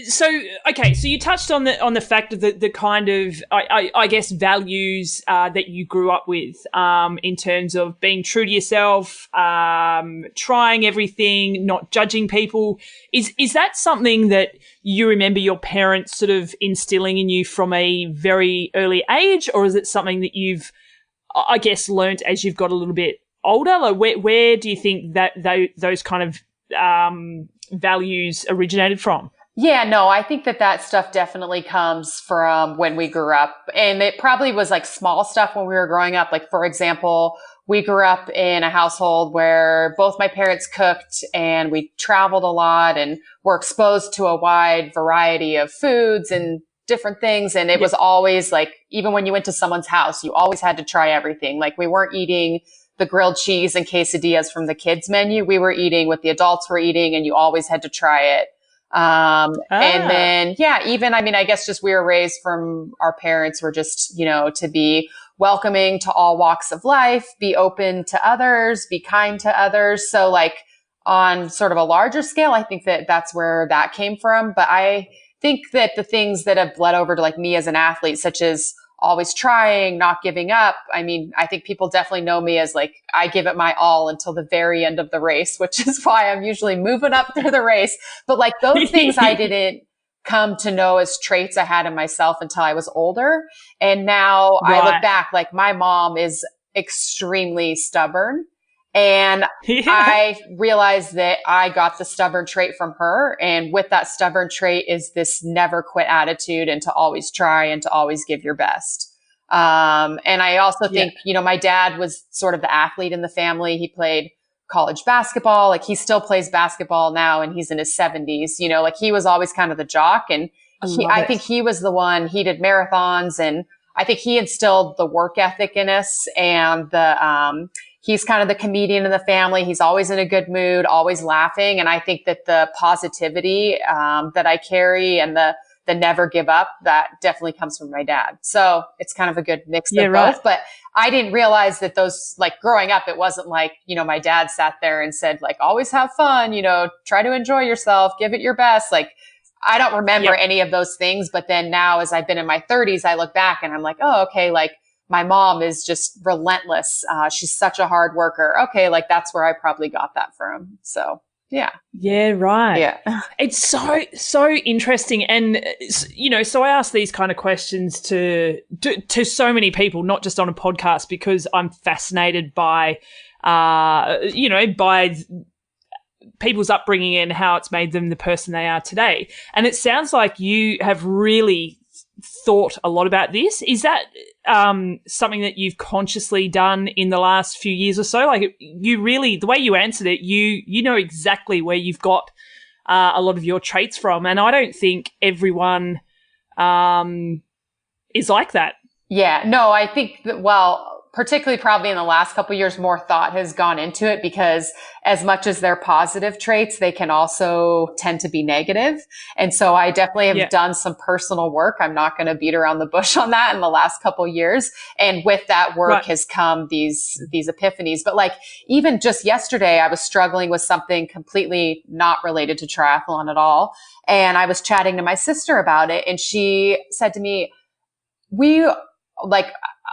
So, okay, so you touched on the fact of the kind of, I guess, values that you grew up with in terms of being true to yourself, trying everything, not judging people. Is that something that you remember your parents sort of instilling in you from a very early age, or is it something that you've, I guess, learned as you've got a little bit older? Like where do you think that those kind of values originated from? Yeah, no, I think that stuff definitely comes from when we grew up. And it probably was like small stuff when we were growing up. Like, for example, we grew up in a household where both my parents cooked and we traveled a lot and were exposed to a wide variety of foods and different things. And it was always like, even when you went to someone's house, you always had to try everything. Like we weren't eating the grilled cheese and quesadillas from the kids menu. We were eating what the adults were eating and you always had to try it. And then, even, I mean, I guess just we were raised from our parents were just, to be welcoming to all walks of life, be open to others, be kind to others. So like on sort of a larger scale, I think that that's where that came from. But I think that the things that have bled over to like me as an athlete, such as always trying, not giving up. I mean, I think people definitely know me as like, I give it my all until the very end of the race, which is why I'm usually moving up through the race. But like those things I didn't come to know as traits I had in myself until I was older. And now I look back, like my mom is extremely stubborn. And I realized that I got the stubborn trait from her. And with that stubborn trait is this never quit attitude and to always try and to always give your best. And I also think, my dad was sort of the athlete in the family. He played college basketball. Like he still plays basketball now and he's in his 70s, like he was always kind of the jock. And I think he was the one, he did marathons and I think he instilled the work ethic in us and he's kind of the comedian in the family. He's always in a good mood, always laughing. And I think that the positivity that I carry and the never give up, that definitely comes from my dad. So it's kind of a good mix of both. But I didn't realize that those, like growing up, it wasn't like, my dad sat there and said like, always have fun, try to enjoy yourself, give it your best. Like, I don't remember any of those things. But then now as I've been in my 30s, I look back and I'm like, oh, okay, like, my mom is just relentless. She's such a hard worker. Okay. Like that's where I probably got that from. So yeah. Yeah. Right. Yeah. It's so interesting. And, so I ask these kind of questions to so many people, not just on a podcast, because I'm fascinated by, by people's upbringing and how it's made them the person they are today. And it sounds like you have really thought a lot about this. Is that something that you've consciously done in the last few years or so? Like you really, the way you answered it, you know exactly where you've got a lot of your traits from. And I don't think everyone is like that. Yeah, no, I think that, particularly probably in the last couple of years, more thought has gone into it because as much as they're positive traits, they can also tend to be negative. And so I definitely have done some personal work. I'm not going to beat around the bush on that in the last couple of years. And with that work has come these epiphanies. But like even just yesterday, I was struggling with something completely not related to triathlon at all. And I was chatting to my sister about it. And she said to me,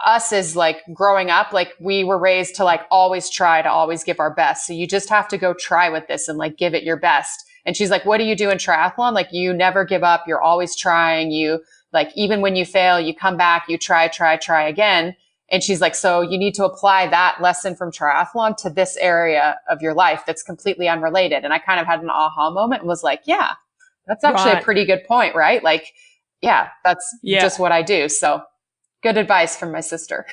us as like growing up, like we were raised to like always try to always give our best. So you just have to go try with this and like give it your best. And she's like, what do you do in triathlon? Like you never give up. You're always trying. You like, even when you fail, you come back, you try again. And she's like, so you need to apply that lesson from triathlon to this area of your life that's completely unrelated. And I kind of had an aha moment and was like, yeah, that's actually a pretty good point, right? Like, yeah, that's just what I do. So good advice from my sister.